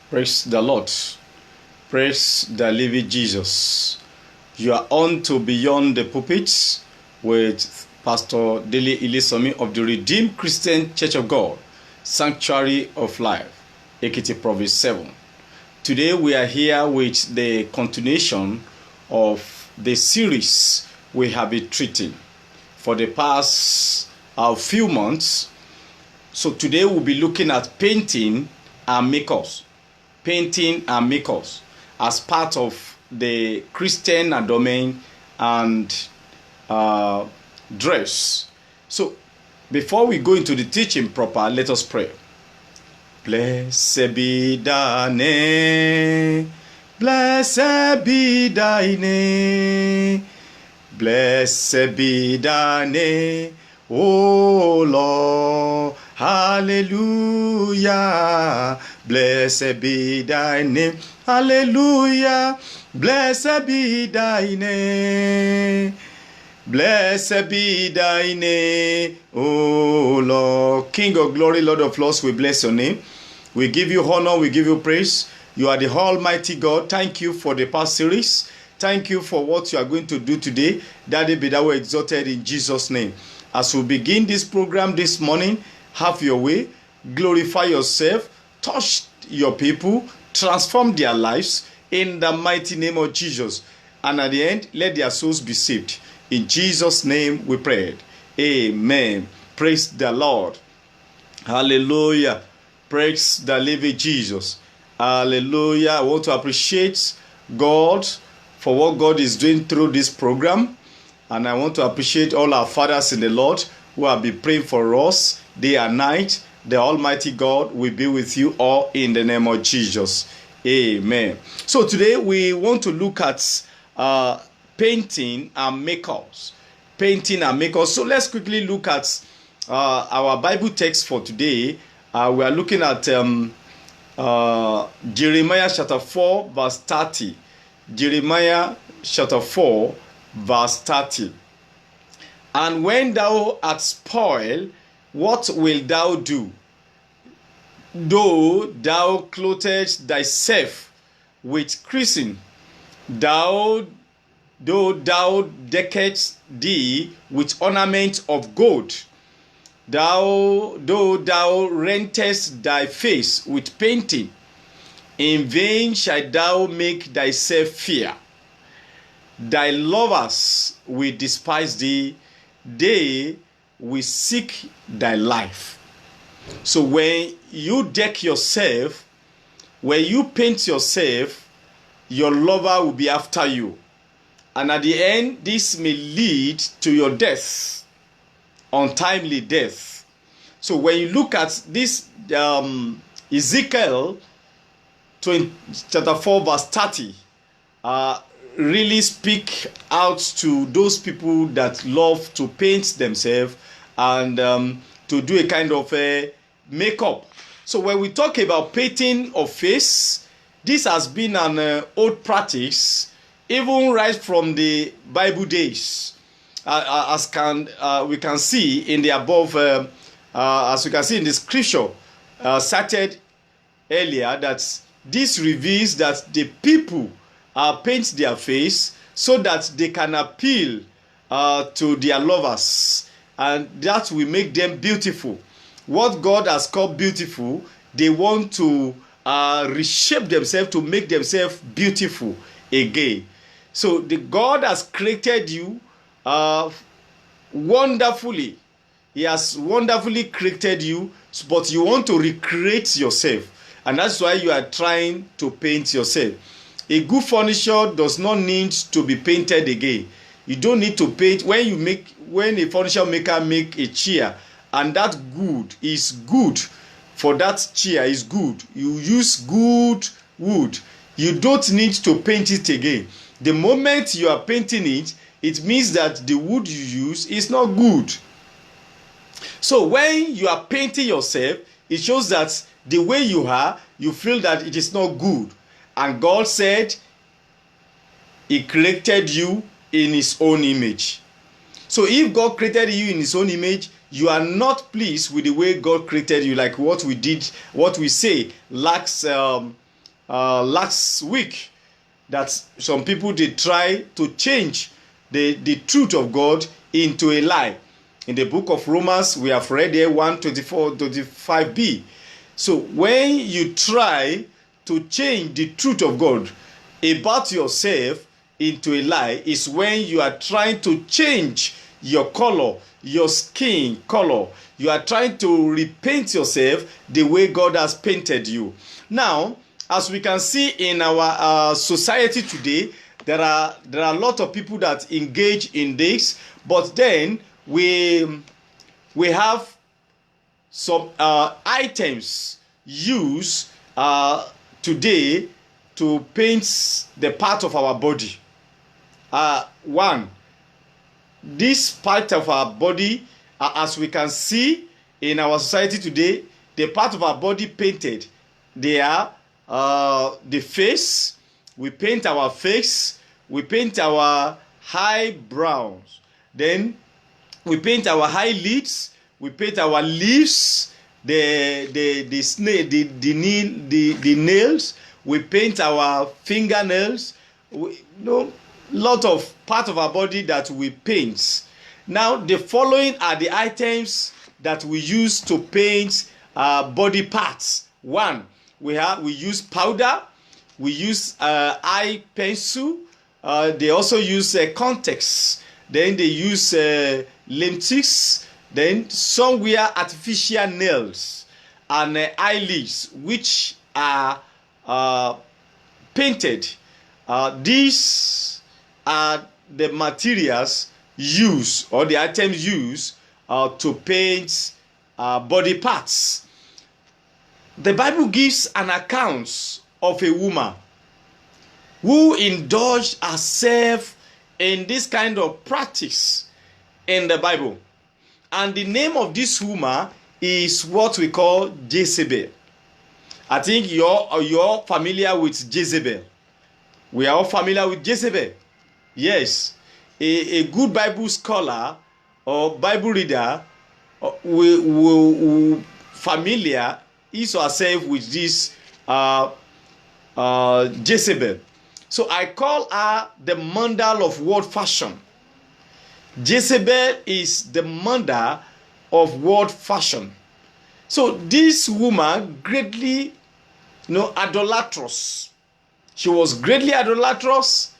Praise the Lord. Praise the living Jesus. You are on to Beyond the Pulpit with Pastor Dele Ilisomi of the Redeemed Christian Church of God, Sanctuary of Life, Ekiti Province 7. Today we are here with the continuation of the series we have been treating for the past few months. So today we'll be looking at painting and makeups. Painting and makeups as part of the Christian domain and dress. So before we go into the teaching proper, let us pray. Blessed be thy name, blessed be thy name, blessed be thy name, O Lord. Hallelujah, blessed be thy name. Hallelujah, blessed be thy name. Blessed be thy name, O Lord. King of glory, Lord of lords, we bless your name. We give you honor, we give you praise. You are the Almighty God. Thank you for the past series. Thank you for what you are going to do today. Daddy, be thou exalted in Jesus' name. As we begin this program this morning, have your way, glorify yourself, touch your people, transform their lives in the mighty name of Jesus. And at the end, let their souls be saved. In Jesus' name we prayed. Amen. Praise the Lord. Hallelujah. Praise the living Jesus. Hallelujah. I want to appreciate God for what God is doing through this program. And I want to appreciate all our fathers in the Lord who have been praying for us day and night. The Almighty God will be with you all in the name of Jesus. Amen. So today we want to look at painting and makeups. Painting and makeups. So let's quickly look at our Bible text for today. We are looking at Jeremiah chapter 4 verse 30. Jeremiah chapter 4 verse 30. And when thou art spoiled, what wilt thou do? Though thou clothest thyself with chrism, though thou deckest thee with ornaments of gold, though thou rentest thy face with painting, in vain shalt thou make thyself fear. Thy lovers will despise thee, they will seek thy life. So when you deck yourself, when you paint yourself, your lover will be after you. And at the end, this may lead to your death, untimely death. So when you look at this Ezekiel chapter 4 verse 30, really speak out to those people that love to paint themselves and to do a kind of a makeup. So when we talk about painting of face, this has been an old practice even right from the Bible days, as we can see in the above, as we can see in the scripture cited earlier, that this reveals that the people paint their face so that they can appeal to their lovers, and that will make them beautiful. What God has called beautiful, they want to reshape themselves to make themselves beautiful again. So the God has created you wonderfully. He has wonderfully created you, but you want to recreate yourself, and that's why you are trying to paint yourself. A good furniture does not need to be painted again. You don't need to paint. When a furniture maker make a chair, and that good is good for that chair is good, you use good wood, you don't need to paint it again. The moment you are painting it, it means that the wood you use is not good. So when you are painting yourself, it shows that the way you are, you feel that it is not good. And God said He created you in His own image. So if God created you in His own image, you are not pleased with the way God created you, like what we say last last week that some people they try to change the truth of God into a lie. In the book of Romans, we have read here 1:24-25b. So when you try to change the truth of God about yourself into a lie, is when you are trying to change your color, your skin color. You are trying to repaint yourself the way God has painted you. Now, as we can see in our society today, there are a lot of people that engage in this, but then we have some items used today to paint the part of our body. One, this part of our body, as we can see in our society today, the part of our body painted, they are the face. We paint our face, we paint our eyebrows, then we paint our eyelids, we paint our lips, the nails, we paint our fingernails. Lot of part of our body that we paint. Now the following are the items that we use to paint body parts. One, we use powder, we use eye pencil, they also use contacts, then they use lipsticks, then some wear artificial nails and eyelids which are painted. These are the materials used or the items used to paint body parts. The Bible gives an account of a woman who indulged herself in this kind of practice in the Bible. And the name of this woman is what we call Jezebel. I think you're familiar with Jezebel. We are all familiar with Jezebel. Yes, a good Bible scholar or Bible reader will familiar is herself with this Jezebel. So I call her the mother of world fashion. Jezebel is the mother of world fashion. So this woman greatly, idolatrous. She was greatly idolatrous,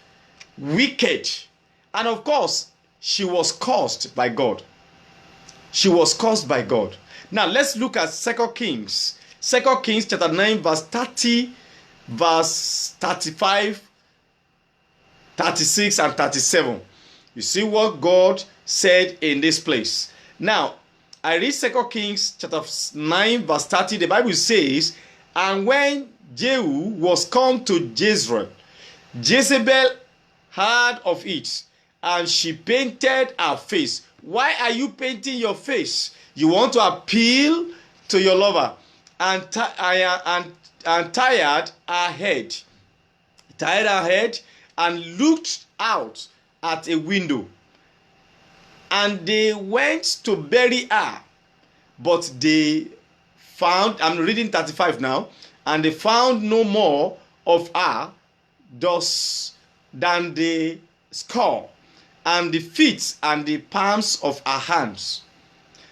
wicked, and of course, she was cursed by God. She was cursed by God. Now let's look at 2 Kings. 2 Kings chapter 9 verse 30, verse 35, 36 and 37. You see what God said in this place. Now, I read 2 Kings chapter 9 verse 30. The Bible says, and when Jehu was come to Jezreel, Jezebel heard of it, and she painted her face. Why are you painting your face? You want to appeal to your lover, and tired her head. Tired her head and looked out at a window. And they went to bury her, but they found, I'm reading 35 now, and they found no more of her thus than the skull and the feet and the palms of her hands.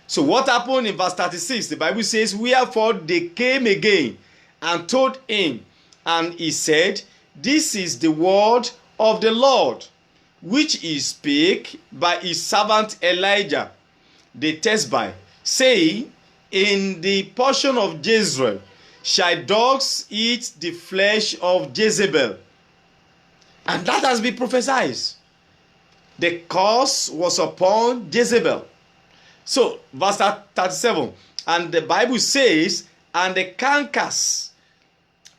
So what happened in verse 36? The Bible says, wherefore they came again and told him, and he said, this is the word of the Lord, which he spake by his servant Elijah the Tishbite, saying, in the portion of Jezreel shall dogs eat the flesh of Jezebel. And that has been prophesied. The curse was upon Jezebel. So, verse 37, and the Bible says, and the cankers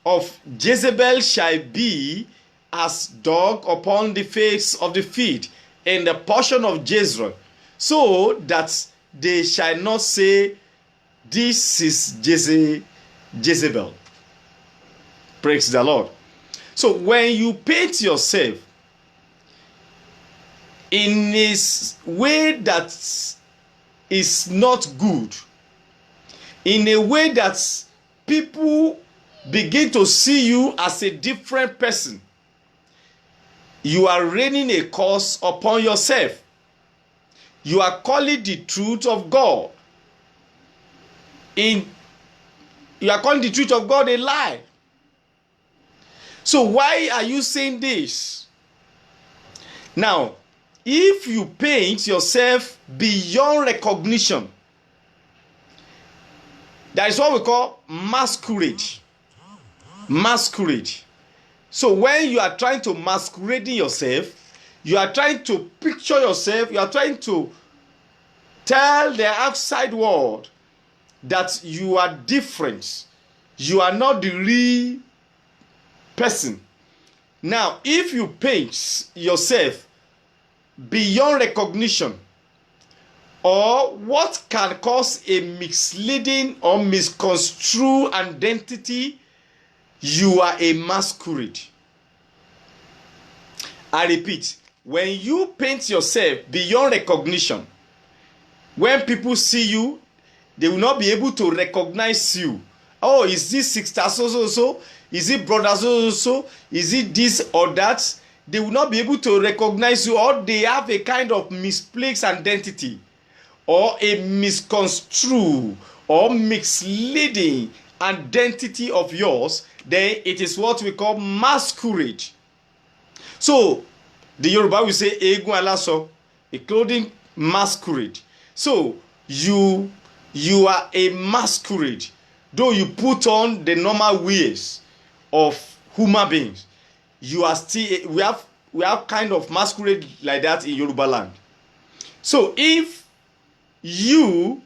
of Jezebel shall be as dog upon the face of the feet in the portion of Jezreel, so that they shall not say, this is Jezebel. Praise the Lord. So when you paint yourself in a way that is not good, in a way that people begin to see you as a different person. You are raining a curse upon yourself. You are calling the truth of God. You are calling the truth of God a lie. So why are you saying this? Now, if you paint yourself beyond recognition, that is what we call masquerade. Masquerade. So when you are trying to masquerade yourself, you are trying to picture yourself, you are trying to tell the outside world that you are different. You are not the real person. Now, if you paint yourself beyond recognition, or what can cause a misleading or misconstrued identity, you are a masquerade. I repeat, when you paint yourself beyond recognition, when people see you, they will not be able to recognize you. Oh, is this sister so? Is it brother so? Is it this or that? They will not be able to recognize you, or they have a kind of misplaced identity, or a misconstrued or misleading identity of yours. Then it is what we call masquerade. So the Yoruba will say egun alaso, a clothing masquerade. So you are a masquerade, though you put on the normal ways of human beings. You are still, we have kind of masquerade like that in Yoruba land. So if you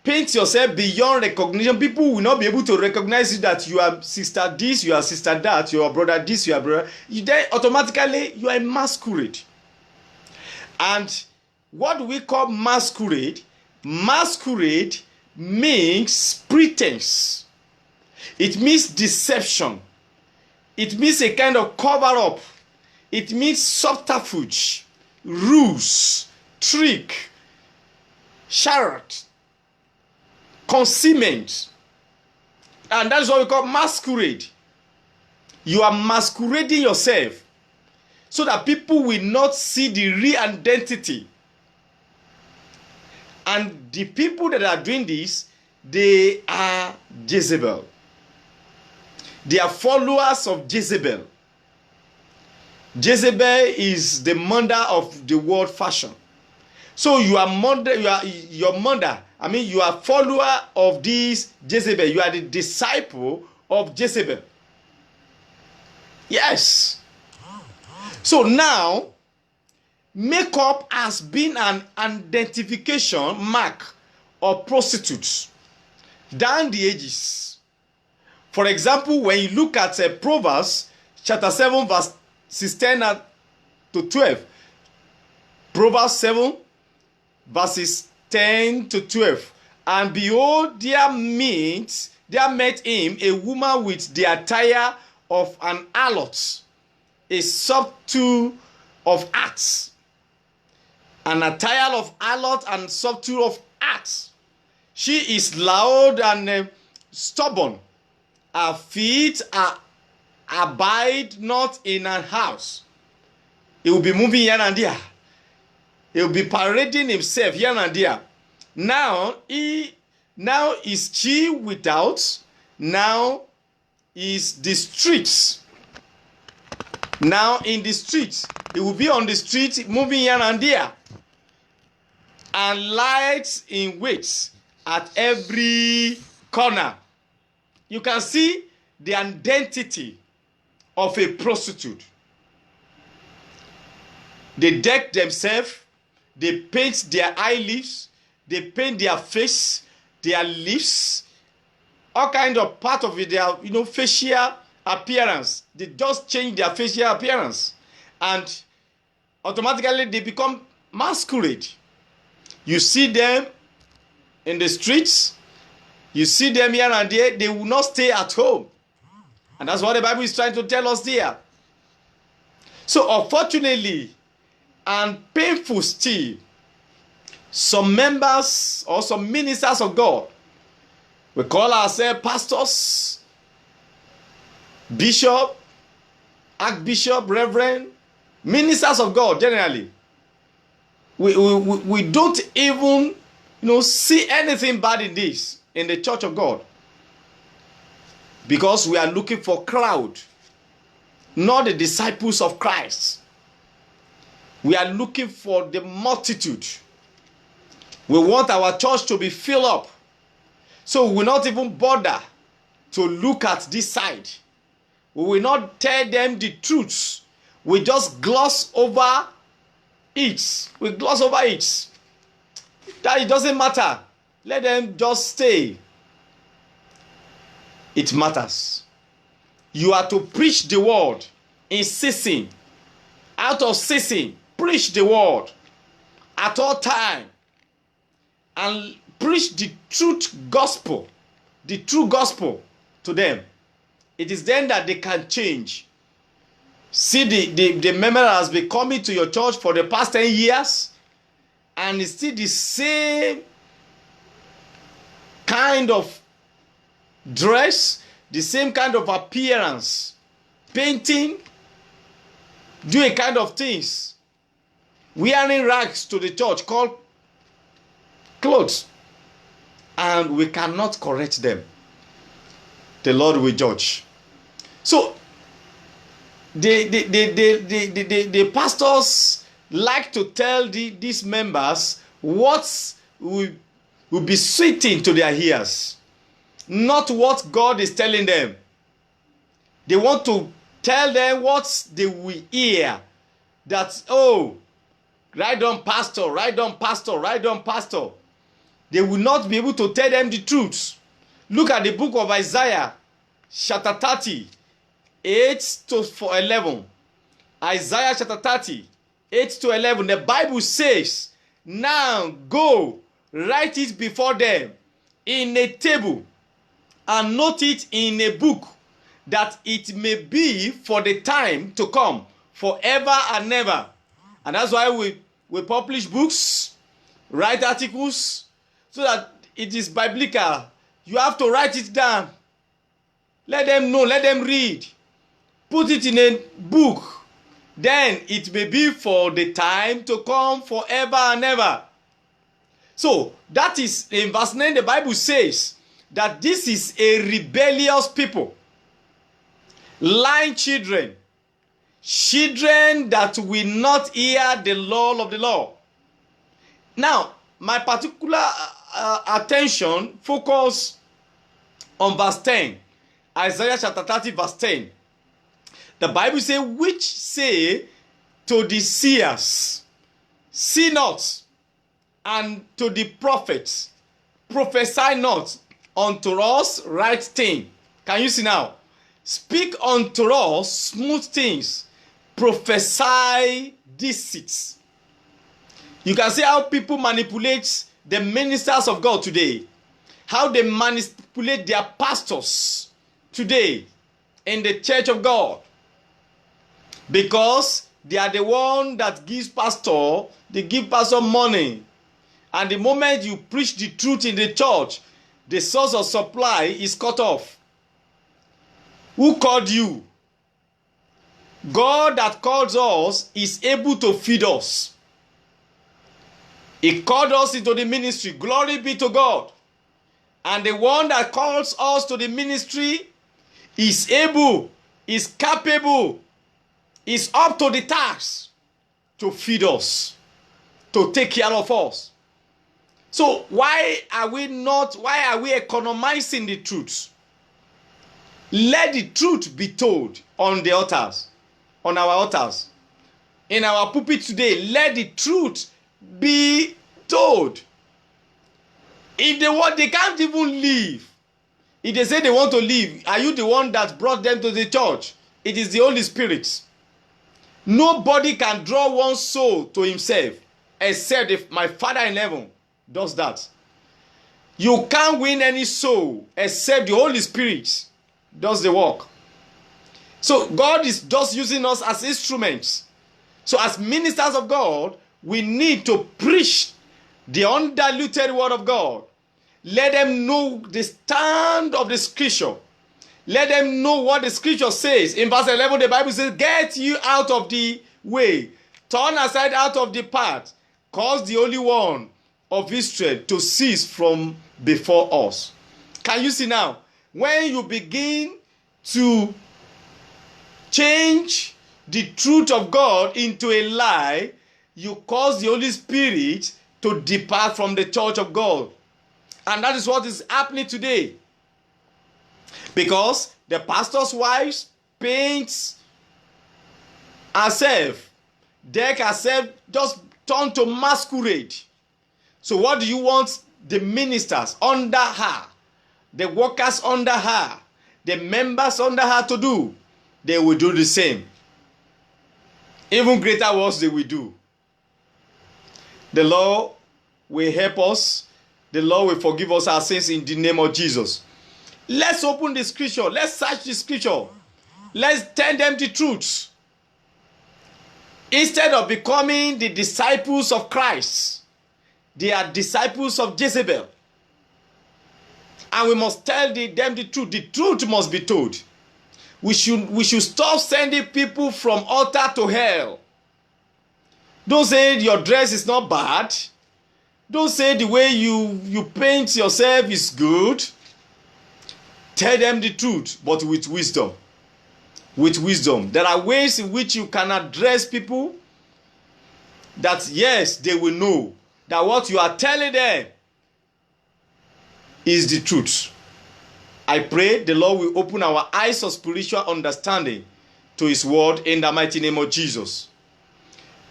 paint yourself beyond recognition, people will not be able to recognize you, that you are sister this, you are sister that, you are brother this, you are brother. Then automatically you are a masquerade. And what do we call masquerade? Masquerade means pretense. It means deception. It means a kind of cover up. It means subterfuge, ruse, trick, charade, concealment. And that is what we call masquerade. You are masquerading yourself so that people will not see the real identity. And the people that are doing this, they are Jezebel. They are followers of Jezebel. Jezebel is the mother of the world fashion. So you are your mother. I mean, you are follower of this Jezebel. You are the disciple of Jezebel. Yes. So now, makeup has been an identification mark of prostitutes down the ages. For example, when you look at Proverbs chapter 7 verses 10 to 12. Proverbs 7 verses 10 to 12. And behold, there met him a woman with the attire of an harlot, a subtle of acts. An attire of harlot and subtle of acts. She is loud and stubborn. Her feet abide not in her house. He will be moving here and there. He will be parading himself here and there. Now is she without. Now is the streets. Now in the streets. He will be on the street moving here and there. And lies in wait at every corner. You can see the identity of a prostitute. They deck themselves, they paint their eyelids, they paint their face, their lips, all kind of part of it, their facial appearance. They just change their facial appearance, and automatically they become masquerade. You see them in the streets. You see them here and there, they will not stay at home. And that's what the Bible is trying to tell us there. So unfortunately, and painful still, some members or some ministers of God, we call ourselves pastors, bishop, archbishop, reverend, ministers of God generally. We don't even see anything bad in this in the church of God, because we are looking for crowd, not the disciples of Christ. We are looking for the multitude. We want our church to be filled up. So we will not even bother to look at this side. We will not tell them the truth. We just gloss over it. We gloss over it. That it doesn't matter. Let them just stay. It matters. You are to preach the word in season, out of season. Preach the word at all time, and preach the truth gospel, the true gospel to them. It is then that they can change. See, the member has been coming to your church for the past 10 years, and it's still the same kind of dress, the same kind of appearance, painting, doing kind of things, wearing rags to the church called clothes, and we cannot correct them. The Lord will judge. So the pastors like to tell these members what will be sweeting to their ears, not what God is telling them. They want to tell them what they will hear. That, oh, right on, pastor, right on, pastor, right on, pastor. They will not be able to tell them the truth. Look at the book of Isaiah, chapter 30, 8 to 11. Isaiah chapter 30, 8 to 11. The Bible says, now go, write it before them in a table, and note it in a book, that it may be for the time to come, forever and ever. And that's why we publish books, write articles, so that it is biblical. You have to write it down. Let them know, let them read. Put it in a book. Then it may be for the time to come, forever and ever. So that is, in verse 9, the Bible says that this is a rebellious people. Lying children. Children that will not hear the law of the Lord. Now, my particular attention focus on verse 10. Isaiah chapter 30 verse 10. The Bible says, which say to the seers, see not, and to the prophets, prophesy not unto us right thing. Can you see now? Speak unto us smooth things, prophesy deceits. You can see how people manipulate the ministers of God today, how they manipulate their pastors today in the church of God, because they are the one that gives pastor, they give pastor money, and the moment you preach the truth in the church, the source of supply is cut off. Who called you? God that calls us is able to feed us. He called us into the ministry. Glory be to God. And the one that calls us to the ministry is able, is capable, is up to the task to feed us, to take care of us. So why are we economizing the truth? Let the truth be told on the altars, on our altars. In our pulpit today, let the truth be told. If they want, they can't even leave. If they say they want to leave, are you the one that brought them to the church? It is the Holy Spirit. Nobody can draw one soul to himself except if my Father in heaven does that. You can't win any soul except the Holy Spirit does the work. So God is just using us as instruments. So as ministers of God, we need to preach the undiluted word of God. Let them know the stand of the scripture. Let them know what the scripture says. In verse 11, the Bible says, get you out of the way. Turn aside out of the path. Cause the Holy One of Israel to cease from before us. Can you see now? When you begin to change the truth of God into a lie, you cause the Holy Spirit to depart from the church of God. And that is what is happening today. Because the pastor's wives paint herself, deck herself, just turn to masquerade. So what do you want the ministers under her, the workers under her, the members under her to do? They will do the same. Even greater works they will do. The Lord will help us. The Lord will forgive us our sins in the name of Jesus. Let's open the scripture. Let's search the scripture. Let's tell them the truth. Instead of becoming the disciples of Christ, they are disciples of Jezebel. And we must tell them the truth. The truth must be told. We should stop sending people from altar to hell. Don't say your dress is not bad. Don't say the way you paint yourself is good. Tell them the truth, but with wisdom. With wisdom. There are ways in which you can address people that, yes, they will know that what you are telling them is the truth. I pray the Lord will open our eyes of spiritual understanding to his word in the mighty name of Jesus.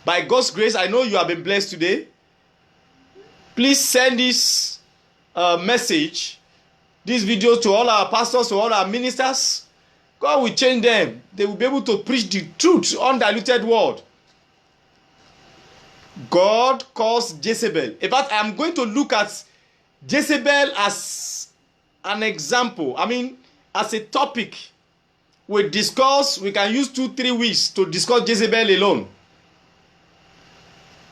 By God's grace, I know you have been blessed today. Please send this message, this video, to all our pastors, to all our ministers. God will change them. They will be able to preach the truth, undiluted word. God calls Jezebel. In fact, I'm going to look at Jezebel as an example. I mean, as a topic. We can use 2-3 weeks to discuss Jezebel alone.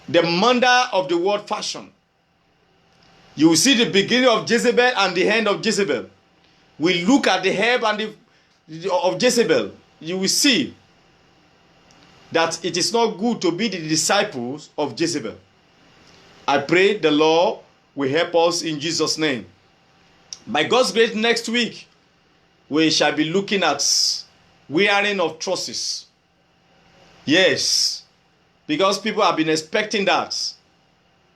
The mother of the world fashion. You will see the beginning of Jezebel and the end of Jezebel. We look at the help and of Jezebel. You will see that it is not good to be the disciples of Jezebel. I pray the Lord will help us in Jesus' name. By God's grace, next week, we shall be looking at wearing of trusses. Yes, because people have been expecting that.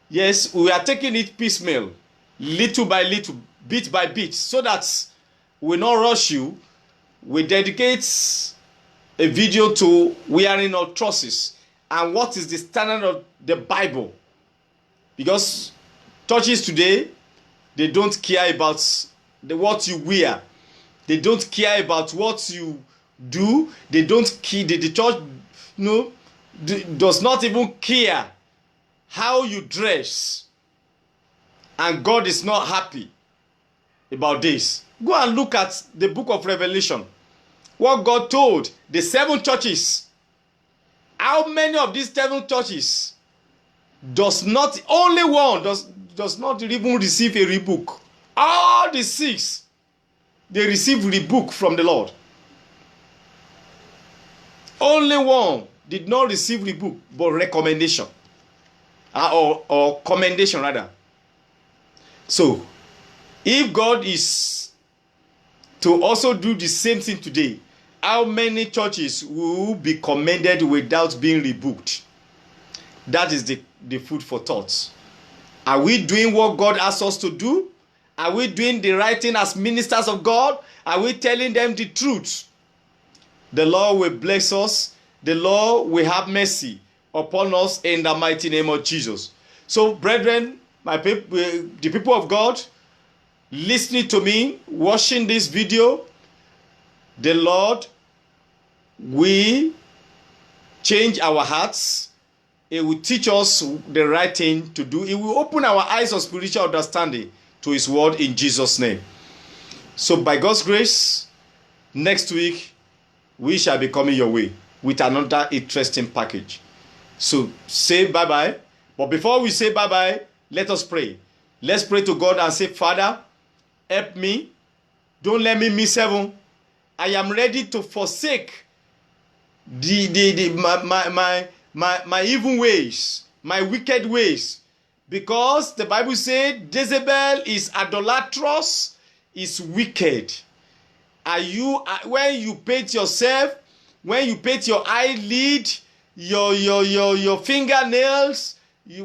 Yes, we are taking it piecemeal, little by little, bit by bit, so that we will not rush you. We dedicate a video to wearing of trusses and what is the standard of the Bible. Because churches today, they don't care about what you wear. They don't care about what you do. They don't care. The church, does not even care how you dress. And God is not happy about this. Go and look at the book of Revelation. What God told the 7 churches. How many of these 7 churches only one does not even receive a rebuke? All the 6, they receive rebuke from the Lord. Only one did not receive rebuke, but recommendation. Or commendation rather. So, if God is to also do the same thing today, how many churches will be commended without being rebuked? That is the food for thought. Are we doing what God asks us to do? Are we doing the right thing as ministers of God? Are we telling them the truth? The Lord will bless us. The Lord will have mercy upon us in the mighty name of Jesus. So, brethren, the people of God, listening to me, watching this video, the Lord will change our hearts. It will teach us the right thing to do. It will open our eyes of spiritual understanding to his word in Jesus' name. So by God's grace, next week, we shall be coming your way with another interesting package. So say bye-bye. But before we say bye-bye, let us pray. Let's pray to God and say, Father, help me. Don't let me miss heaven. I am ready to forsake my evil ways, my wicked ways, because the Bible said Jezebel is idolatrous, is wicked. Are you, when you paint yourself, when you paint your eyelid, your fingernails,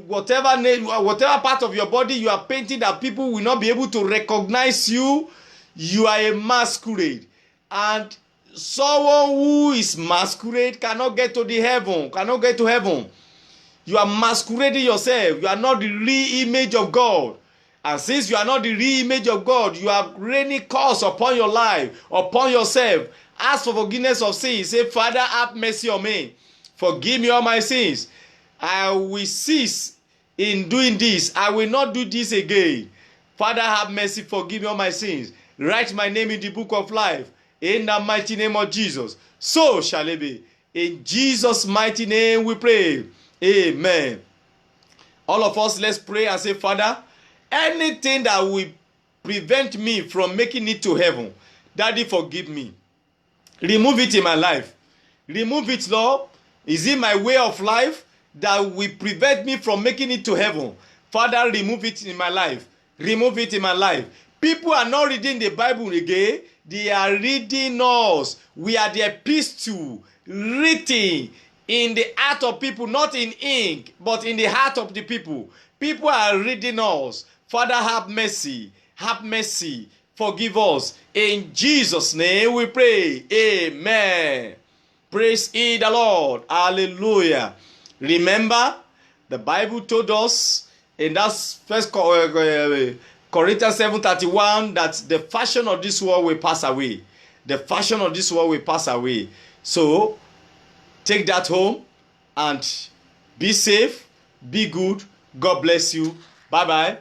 whatever part of your body you are painting that people will not be able to recognize you, you are a masquerade. And someone who is masquerade cannot get to heaven. You are masquerading yourself. You are not the real image of God. And since you are not the real image of God, you are raining curse upon your life, upon yourself. Ask for forgiveness of sins. Say, Father, have mercy on me. Forgive me all my sins. I will cease in doing this. I will not do this again. Father, have mercy. Forgive me all my sins. Write my name in the book of life. In the mighty name of Jesus. So shall it be. In Jesus' mighty name we pray. Amen. All of us, let's pray and say, Father, anything that will prevent me from making it to heaven, Daddy, forgive me. Remove it in my life. Remove it, Lord. Is it my way of life that will prevent me from making it to heaven? Father, remove it in my life. Remove it in my life. People are not reading the Bible again. They are reading us. We are the epistle written in the heart of people, not in ink, but in the heart of the people. People are reading us. Father, have mercy. Have mercy. Forgive us. In Jesus' name we pray. Amen. Praise ye the Lord. Hallelujah. Remember, the Bible told us in that first Corinthians 7:31 that the fashion of this world will pass away. The fashion of this world will pass away. So, take that home and be safe, be good. God bless you. Bye-bye.